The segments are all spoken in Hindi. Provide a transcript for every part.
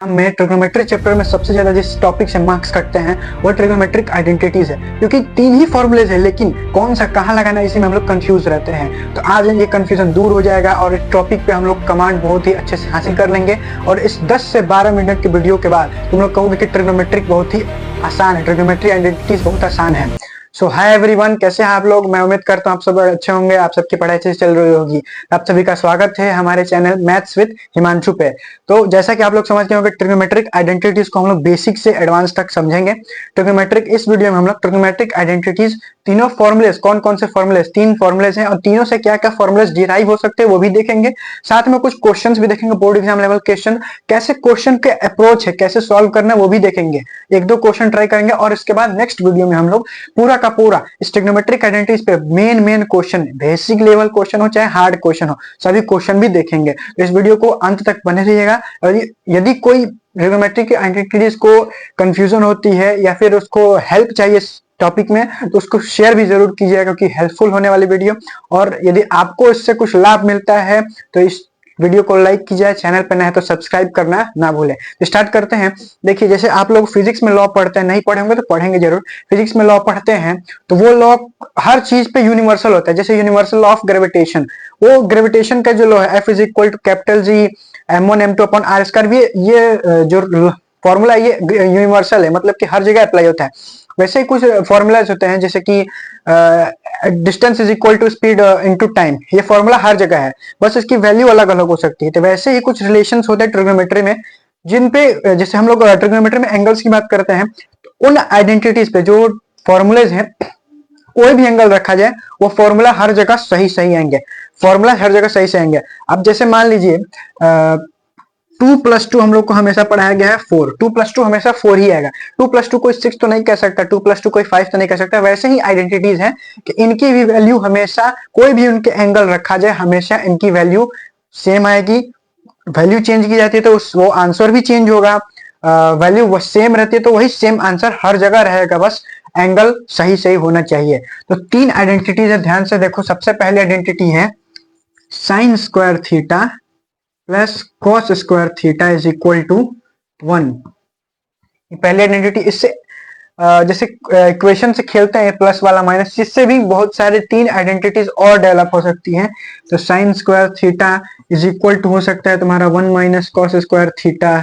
में ट्रिग्नोमेट्री चैप्टर में सबसे ज्यादा जिस टॉपिक से मार्क्स कटते हैं वो ट्रिग्नोमेट्रिक आइडेंटिटीज है, क्योंकि तीन ही फॉर्मूलेज है लेकिन कौन सा कहाँ लगाना है इसी में हम लोग कंफ्यूज रहते हैं। तो आज ये कंफ्यूजन दूर हो जाएगा और इस टॉपिक पे हम लोग कमांड बहुत ही अच्छे से हासिल कर लेंगे। और इस 10 से 12 मिनट के वीडियो के बाद तुम लोग कहोगे कि ट्रिग्नोमेट्रिक बहुत ही आसान है, ट्रिग्नोमेट्री आइडेंटिटीज बहुत आसान है। सो हाय एवरीवन, कैसे हैं आप लोग। मैं उम्मीद करता हूँ आप सब अच्छे होंगे, आप सबकी पढ़ाई अच्छे से चल रही होगी। आप सभी का स्वागत है हमारे चैनल मैथ्स विद हिमांशु पे। तो जैसा कि आप लोग समझ गए होंगे, ट्रिग्नोमेट्रिक आइडेंटिटीज को हम लोग बेसिक से एडवांस तक समझेंगे। ट्रिग्नोमेट्रिक इस वीडियो में हम लोग ट्रिग्नोमेट्रिक आइडेंटिटीज तीनों फॉर्मुलेज, कौन कौन से फॉर्मुलेज, 3 फॉर्मुलेज हैं और तीनों से क्या क्या फॉर्मुलेज डिराइव हो सकते हैं वो भी देखेंगे। साथ में कुछ क्वेश्चंस भी देखेंगे, बोर्ड एग्जाम लेवल क्वेश्चन, कैसे क्वेश्चन के अप्रोच है, कैसे सॉल्व करना है वो भी देखेंगे। एक दो क्वेश्चन ट्राई करेंगे और इसके बाद नेक्स्ट वीडियो में हम लोग पूरा का पूरा इस ट्रिग्नोमेट्रिक आइडेंटिटीज पे main question, basic level question हो चाहे हार्ड क्वेश्चन हो, सभी क्वेश्चन भी देखेंगे। तो इस वीडियो को अंत तक बने रहिएगा। और यदि कोई ट्रिग्नोमेट्रिक आइडेंटिटीज को कंफ्यूजन होती है या फिर उसको हेल्प चाहिए टॉपिक में, तो उसको शेयर भी जरूर कीजिएगा क्योंकि हेल्पफुल होने वाली वीडियो। और यदि आपको इससे कुछ लाभ मिलता है तो इस वीडियो को लाइक कीजिए, चैनल पर नए हैं तो सब्सक्राइब करना ना भूलें। तो स्टार्ट करते हैं। देखिए, जैसे आप लोग फिजिक्स में लॉ पढ़ते हैं, नहीं पढ़े होंगे तो पढ़ेंगे जरूर। फिजिक्स में लॉ पढ़ते हैं तो वो लॉ हर चीज पे यूनिवर्सल होता है। जैसे यूनिवर्सल लॉ ऑफ ग्रेविटेशन, वो ग्रेविटेशन का जो लॉ है F is equal to capital G m1 m2 upon r square, ये जो फॉर्मूला ये यूनिवर्सल है, मतलब कि हर जगह अप्लाई होता है। वैसे ही कुछ फॉर्मूलाज होते हैं जैसे कि distance is equal to speed into time, ये फॉर्मूला हर जगह है, बस इसकी वैल्यू अलग अलग हो सकती है। तो वैसे ही कुछ रिलेशंस होते हैं ट्रिग्नोमेट्री में, जिन पे जैसे हम लोग ट्रिग्नोमेट्री में एंगल्स की बात करते हैं तो उन आइडेंटिटीज पे जो फॉर्मूलेज हैं, कोई भी एंगल रखा जाए वो फॉर्मूला हर जगह सही सही आएंगे, फॉर्मूला हर जगह सही से आएंगे। अब जैसे मान लीजिए 2+2 हम लोग को हमेशा पढ़ाया गया है 4, 2+2 हमेशा 4 ही आएगा। 2+2 कोई 6 तो नहीं कह सकता, 2+2 कोई 5 तो नहीं कह सकता। वैसे ही आइडेंटिटीज हैं कि इनकी भी वैल्यू हमेशा, कोई भी उनके एंगल रखा जाए हमेशा इनकी वैल्यू सेम आएगी। वैल्यू चेंज की जाती है तो वो आंसर भी चेंज होगा। वैल्यू वो सेम रहती है तो वही सेम आंसर हर जगह रहेगा, बस एंगल सही सही होना चाहिए। तो 3 आइडेंटिटीज है, ध्यान से देखो। सबसे पहले आइडेंटिटी है sine square theta plus cos square theta is equal to 1। पहली आइडेंटिटी, इससे जैसे इक्वेशन से खेलते हैं प्लस वाला माइनस, जिससे भी बहुत सारे 3 आइडेंटिटीज और डेवलप हो सकती हैं। तो sine square theta is equal to हो सकता है तुम्हारा 1 माइनस कॉस स्क्वायर थीटा,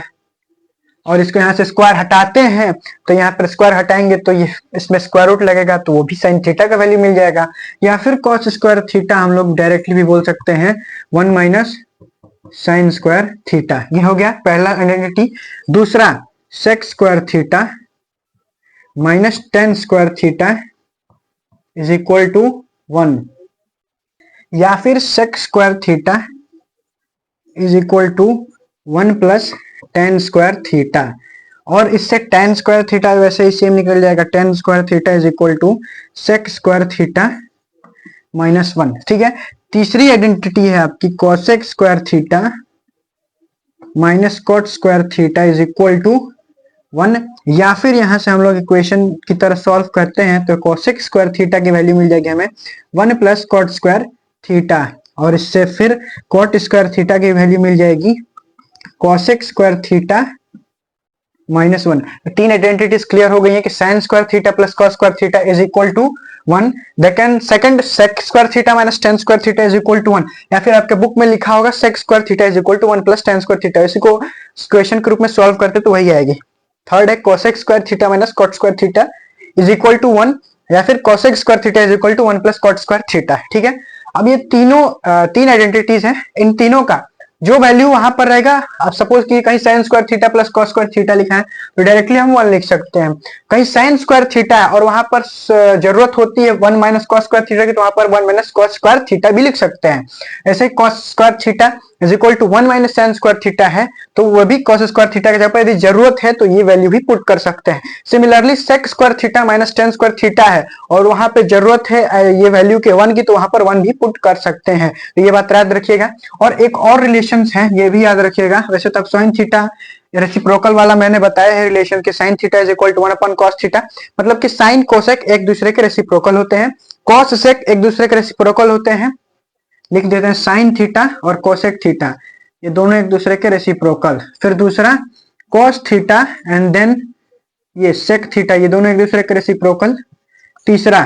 और इसको यहाँ से स्क्वायर हटाते हैं तो यहाँ पर स्क्वायर हटाएंगे तो ये इसमें स्क्वायर रूट लगेगा तो वो भी साइन थीटा का वैल्यू मिल जाएगा। या फिर कॉस स्क्वायर थीटा हम लोग डायरेक्टली भी बोल सकते हैं 1 माइनस साइन स्क्वायर थीटा। ये हो गया पहला आइडेंटिटी। दूसरा sec square theta minus tan square theta is equal to 1, या फिर sec square theta is equal to 1 plus tan square theta. और इससे टेन स्क्वायर थीटा वैसे ही सेम निकल जाएगा, tan square theta is equal to sec square theta minus 1। ठीक है। तीसरी आइडेंटिटी है आपकी cosec square theta minus cot square theta is equal to 1, या फिर यहां से हम लोग इक्वेशन की तरह सॉल्व करते हैं तो कोसेक स्क्वायर थीटा की वैल्यू मिल जाएगी हमें 1 प्लस कॉट स्क्वायर थीटा, और इससे फिर कॉट स्क्वायर थीटा की वैल्यू मिल जाएगी cosec square theta minus 1। 3 identities clear हो गई है कि sine square theta plus cos square theta is equal to 1। Second sec square theta minus tan square theta is equal to 1, या फिर आपके बुक में लिखा होगा sec square theta is equal to 1 plus tan square theta. इसी को इक्वेशन के रूप में सॉल्व करते तो वही आएगी। थर्ड है cosec square theta minus cot square theta is equal to 1, या फिर cosec square theta is equal to 1 plus cot square theta. ठीक है। अब ये तीनों 3 आइडेंटिटीज हैं, इन तीनों का जो वैल्यू वहां पर रहेगा, अब सपोज कि कहीं sign square theta plus cos square theta लिखा है तो डायरेक्टली हम 1 लिख सकते हैं। कहीं साइन स्क्वायर थीटा है और वहां पर जरूरत होती है 1 माइनस कॉस स्क्वायर थीटा की, तो वहां पर 1 माइनस कॉस स्क्वायर थीटा भी लिख सकते हैं। ऐसे cos square theta is equal to 1 minus sine square theta है तो वो भी कॉस स्क्वायर थीटा के जगह पर यदि जरूरत है तो ये वैल्यू भी पुट कर सकते हैं। Similarly sec square theta minus tan square theta है और वहां पे जरूरत है ये वैल्यू के 1 की, तो वहां पर 1 भी पुट कर सकते हैं। तो ये बात याद रखिएगा। और एक और रिलेशन है, ये भी याद रखिएगा। वैसे तक साइन थीटा रेसिप्रोकल वाला मैंने बताया है रिलेशन के, sine theta is equal to 1 upon cos theta, मतलब कि साइन कोसेक एक दूसरे के रेसिप्रोकल होते हैं, कॉस सेक एक दूसरे के रेसिप्रोकल होते हैं। लिख देते हैं साइन थीटा और कोसेक थीटा, ये दोनों एक दूसरे के रेसिप्रोकल। फिर दूसरा कॉस थीटा एंड देन ये सेक थीटा, ये दोनों एक दूसरे के रेसिप्रोकल। तीसरा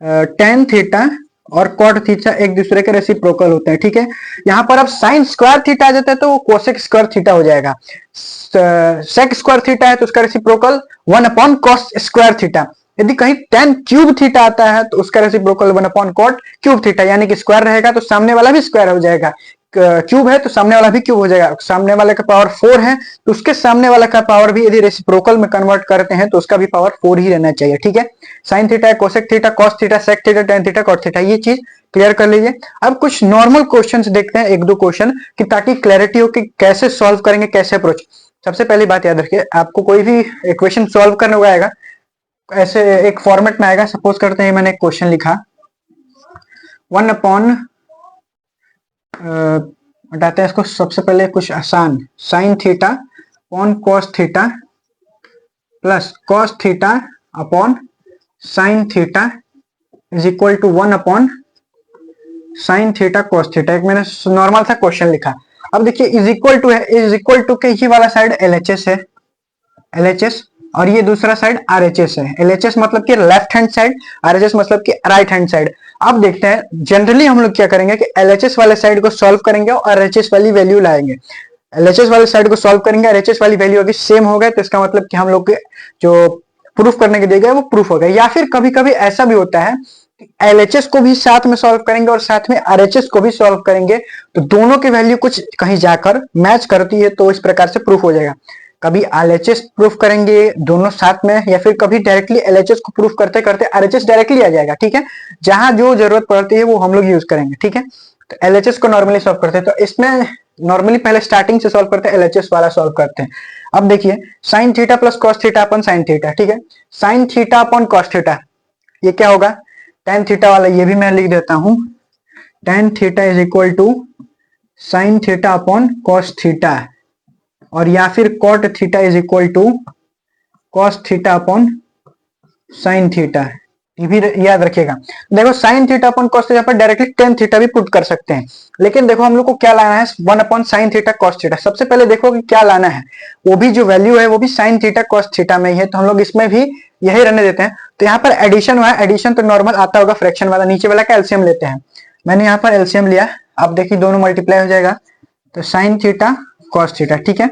टेन थीटा और कॉट थीटा एक दूसरे के रेसिप्रोकल होते हैं, ठीक है। यहां पर अब साइन स्क्वायर थीटा आ जाता है तो वो कोसेक स्क्वायर थीटा हो जाएगा। सेक स्क्वायर थीटा है तो उसका रेसिप्रोकल 1/cos स्क्वायर थीटा। यदि कहीं टेन क्यूब थीटा आता है तो उसका रेसिप्रोकल 1/cot क्यूब थीटा, यानी कि स्क्वायर रहेगा तो सामने वाला भी स्क्वायर हो जाएगा, क्यूब है तो सामने वाला भी क्यूब हो जाएगा। सामने वाले का पावर 4 है तो उसके सामने वाला का पावर भी यदि रेसिप्रोकल में कन्वर्ट करते हैं तो उसका भी पावर 4 ही रहना चाहिए, ठीक है। Sine theta, cosec theta, cos theta, sec theta, tan theta, cot theta, ये चीज क्लियर कर लीजिए। अब कुछ नॉर्मल क्वेश्चंस देखते हैं, एक दो क्वेश्चन, कि ताकि क्लैरिटी हो कि कैसे सॉल्व करेंगे, कैसे अप्रोच। सबसे पहली बात याद रखिए, आपको कोई भी इक्वेशन सॉल्व करने को आएगा ऐसे एक फॉर्मेट में आएगा। सपोज करते हैं मैंने एक क्वेश्चन लिखा 1 हटाते हैं इसको, सबसे पहले कुछ आसान, sine theta upon cos theta plus cos theta upon sine theta is equal to 1 sine theta cos theta. एक मैंने नॉर्मल सा क्वेश्चन लिखा। अब देखिए इज इक्वल टू है, इज इक्वल टू के ये वाला साइड LHS है, LHS, और ये दूसरा साइड RHS है। LHS मतलब कि लेफ्ट हैंड साइड, RHS मतलब कि राइट हैंड साइड। अब देखते हैं जनरली हम लोग क्या करेंगे कि LHS वाले साइड को सॉल्व करेंगे और RHS वाली वैल्यू लाएंगे। LHS वाले साइड को सॉल्व करेंगे, RHS वाली वैल्यू अगर सेम हो गए तो इसका मतलब कि हम लोग के जो प्रूफ करने के दिए गए वो प्रूफ हो गया। या फिर कभी कभी ऐसा भी होता है LHS को भी साथ में सॉल्व करेंगे और साथ में RHS को भी सॉल्व करेंगे तो दोनों की वैल्यू कुछ कहीं जाकर मैच करती है, तो इस प्रकार से प्रूफ हो जाएगा। कभी LHS प्रूफ करेंगे दोनों साथ में, या फिर कभी डायरेक्टली LHS को प्रूफ करते करते RHS डायरेक्टली आ जाएगा, ठीक है। जहां जो जरूरत पड़ती है वो हम लोग यूज करेंगे, ठीक है। तो LHS को नॉर्मली सॉल्व करते हैं, तो इसमें नॉर्मली पहले स्टार्टिंग से सॉल्व करते हैं, LHS वाला सॉल्व करते हैं। अब देखिए sine theta plus cos theta upon sine theta, ठीक है। Sine theta upon cos theta, ये क्या होगा, टेन थीटा वाला, ये भी मैं लिख देता हूं, tan theta is equal to sine theta upon cos theta, और या फिर cot theta is equal to cos theta upon sine theta. ये भी याद रखिएगा। देखो sine theta upon cos theta पर डायरेक्टली टेन थीटा भी पुट कर सकते हैं, लेकिन देखो हम लोग को क्या लाना है, 1/sin थीटा कॉस थीटा। सबसे पहले देखो कि क्या लाना है, वो भी जो वैल्यू है वो भी साइन थीटा कॉस थीटा में ही है, तो हम लोग इसमें भी यही रहने देते हैं। तो यहाँ पर एडिशन हुआ है, एडिशन तो नॉर्मल आता होगा, फ्रैक्शन वाला, नीचे वाला का एलसीएम लेते हैं। मैंने यहाँ पर एलसीएम लिया, अब देखिए दोनों मल्टीप्लाई हो जाएगा, तो साइन थीटा कॉस थीटा, ठीक है।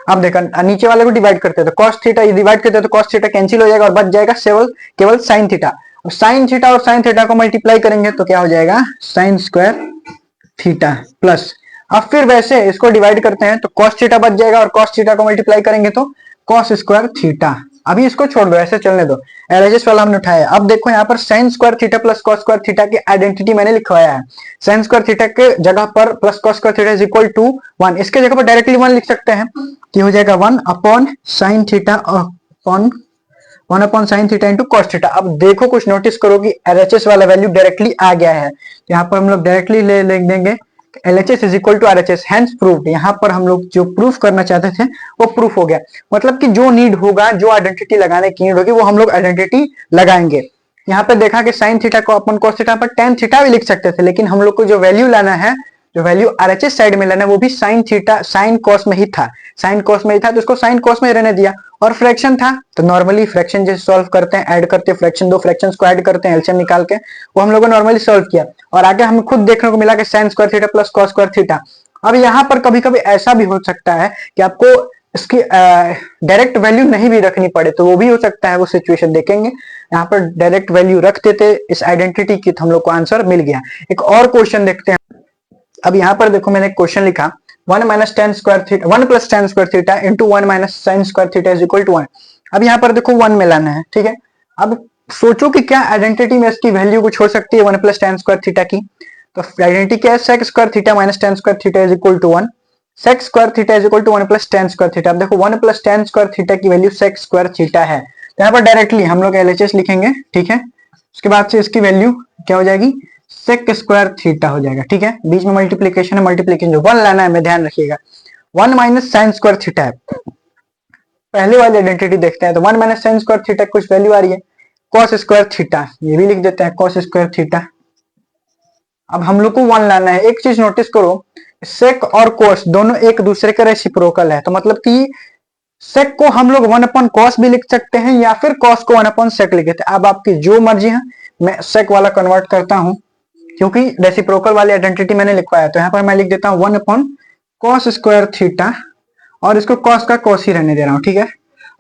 अब देखा नीचे वाले को डिवाइड करते हैं तो कॉस थीटा डिवाइड करते हैं तो कॉस थीटा कैंसिल हो जाएगा और बच जाएगा केवल साइन थीटा। और साइन थीटा और साइन थीटा को मल्टीप्लाई करेंगे तो क्या हो जाएगा, साइन स्क्वायर थीटा प्लस, अब फिर वैसे इसको डिवाइड करते हैं तो कॉस थीटा बच जाएगा और कॉस थीटा को मल्टीप्लाई करेंगे तो कॉस स्क्वायर थीटा। अभी इसको छोड़ दो, ऐसे चलने दो, LHS वाला हमने उठाया। अब देखो यहाँ पर sine square theta plus cos square theta की आइडेंटिटी मैंने लिखवाया है। साइन स्क्वायर थीटा के जगह पर plus cos square theta is equal to 1, इसके जगह पर डायरेक्टली 1 लिख सकते हैं, कि हो जाएगा 1/sin theta upon 1/sin theta into cos theta. अब देखो कुछ नोटिस करो कि LHS वाला वैल्यू डायरेक्टली आ गया है, तो यहाँ पर हम लोग डायरेक्टली लिख देंगे LHS is equal to RHS, hence proved. यहाँ पर हम लोग जो प्रूफ करना चाहते थे वो प्रूफ हो गया। मतलब कि जो नीड होगा, जो आइडेंटिटी लगाने की नीड होगी वो हम लोग आइडेंटिटी लगाएंगे। यहाँ पे देखा कि साइन थीटा को अपन कॉस थीटा पर टेन थीटा भी लिख सकते थे, लेकिन हम लोग को जो वैल्यू लाना है, जो वैल्यू RHS साइड में लाना है, वो भी साइन थीटा साइन कॉस में ही था, साइन कॉस में ही था, तो उसको साइन कॉस में रहने दिया। और फ्रैक्शन था तो नॉर्मली फ्रैक्शन जैसे सॉल्व करते हैं, ऐड करते हैं फ्रैक्शन, दो फ्रैक्शंस को ऐड करते हैं, एलसीएम निकाल के, वो हम लोगों ने नॉर्मली सॉल्व किया। और आगे हमें खुद देखने को मिला कि sine square theta plus cos square theta. अब यहाँ पर कभी कभी ऐसा भी हो सकता है कि आपको इसकी डायरेक्ट वैल्यू नहीं भी रखनी पड़े, तो वो भी हो सकता है, वो सिचुएशन देखेंगे। यहाँ पर डायरेक्ट वैल्यू रख देते इस आइडेंटिटी की तो हम लोग को आंसर मिल गया। एक और क्वेश्चन देखते हैं। अब यहाँ पर देखो मैंने क्वेश्चन लिखा 1 minus tan square theta 1 plus tan square theta into 1 minus sin square theta is equal to 1। अब यहाँ पर देखो 1 में लाना है, ठीक है। अब सोचो कि क्या आइडेंटिटी में इसकी वैल्यू कुछ हो सकती है 1 plus tan square theta की। तो आइडेंटिटी क्या है, sec square theta minus tan square theta is equal to 1। sec square theta is equal to 1 plus tan square theta। अब देखो 1 plus tan square theta की वैल्यू sec square theta है, तो यहाँ पर डायरेक्टली हम लोग LHS लिखेंगे, ठीक है। उसके बाद से इसकी वैल्यू क्या हो जाएगी, सेक स्क्वायर थीटा हो जाएगा, ठीक है। बीच में मल्टीप्लीकेशन है, मल्टीप्लीकेशन जो 1 लाना है, मैं ध्यान रखिएगा 1 माइनस साइन स्क्वायर थीटा है। पहले वाली आइडेंटिटी देखते हैं, तो 1 माइनस साइन स्क्वायर थीटा कुछ वैल्यू आ रही है, कॉस स्क्वायर थीटा, ये भी लिख देते हैं कॉस स्क्वायर थीटा। अब हम लोग को 1 लाना है। एक चीज नोटिस करो, सेक और कोस दोनों एक दूसरे के रेसिप्रोकल है, तो मतलब कि सेक को हम लोग 1/cos भी लिख सकते हैं या फिर cos को 1/sec लिख सकते हैं, अब आपकी जो मर्जी है। मैं सेक वाला कन्वर्ट करता हूं क्योंकि रेसिप्रोकल वाली आइडेंटिटी मैंने लिखवाया, तो यहां पर मैं लिख देता हूं 1/cos² थीटा और इसको cos का cos ही रहने दे रहा हूं, ठीक है।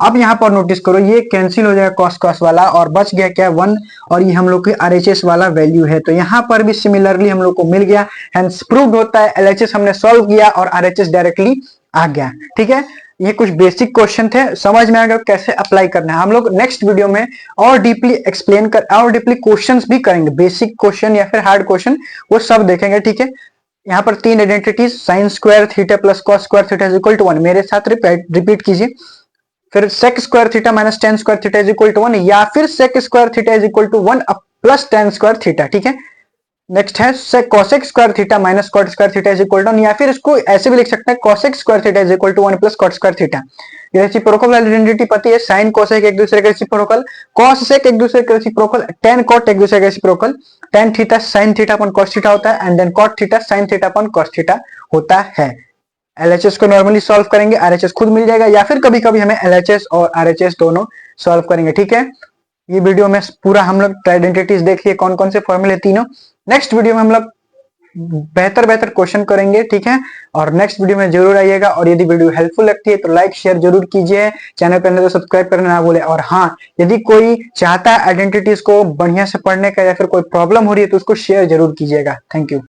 अब यहां पर नोटिस करो ये कैंसिल हो जाएगा cos cos वाला और बच गया क्या 1, और ये हम लोग की RHS वाला वैल्यू है, तो यहां पर भी सिमिलरली हम लोग को मिल गया। हेंस प्रूव्ड होता है LHS हमने सॉल्व किया और RHS डायरेक्टली आ गया, ठीक है। ये कुछ बेसिक क्वेश्चन थे, समझ में आ गया कैसे अप्लाई करना है। हम लोग नेक्स्ट वीडियो में और डीपली एक्सप्लेन कर और डीपली क्वेश्चंस भी करेंगे, बेसिक क्वेश्चन या फिर हार्ड क्वेश्चन वो सब देखेंगे, ठीक है। यहाँ पर 3 identities sin² theta plus cos² theta is equal to 1, मेरे साथ रिपीट कीजिए। फिर sec² theta minus tan² theta is equal to 1 या फिर sec² theta is equal to 1 plus tan² theta, ठीक है। नेक्स्ट है cosec² theta minus cot² theta is equal to 1 या फिर इसको ऐसे भी लिख सकते हैं cosec² theta is equal to 1 plus cot² theta. ये रेसिप्रोकल आइडेंटिटी पता है, sin cosec एक दूसरे के रेसिप्रोकल, cos sec एक दूसरे के रेसिप्रोकल, tan cot एक दूसरे के reciprocal, tan theta sin theta upon cos theta होता है and then cot theta sin theta upon cos theta होता है। LHS को नॉर्मली सॉल्व करेंगे, RHS खुद मिल जाएगा या फिर कभी कभी हमें LHS और RHS दोनों सॉल्व करेंगे, ठीक है। ये वीडियो में पूरा हम लोग आइडेंटिटीज देख लिए कौन कौन से फॉर्मूले तीनों। नेक्स्ट वीडियो में हम लोग बेहतर क्वेश्चन करेंगे, ठीक है। और नेक्स्ट वीडियो में जरूर आइएगा और यदि वीडियो हेल्पफुल लगती है तो लाइक शेयर जरूर कीजिए, चैनल पर तो सब्सक्राइब करना ना भूले। और हाँ, यदि कोई चाहता है आइडेंटिटीज को बढ़िया से पढ़ने का या फिर कोई प्रॉब्लम हो रही है तो उसको शेयर जरूर कीजिएगा। Thank you.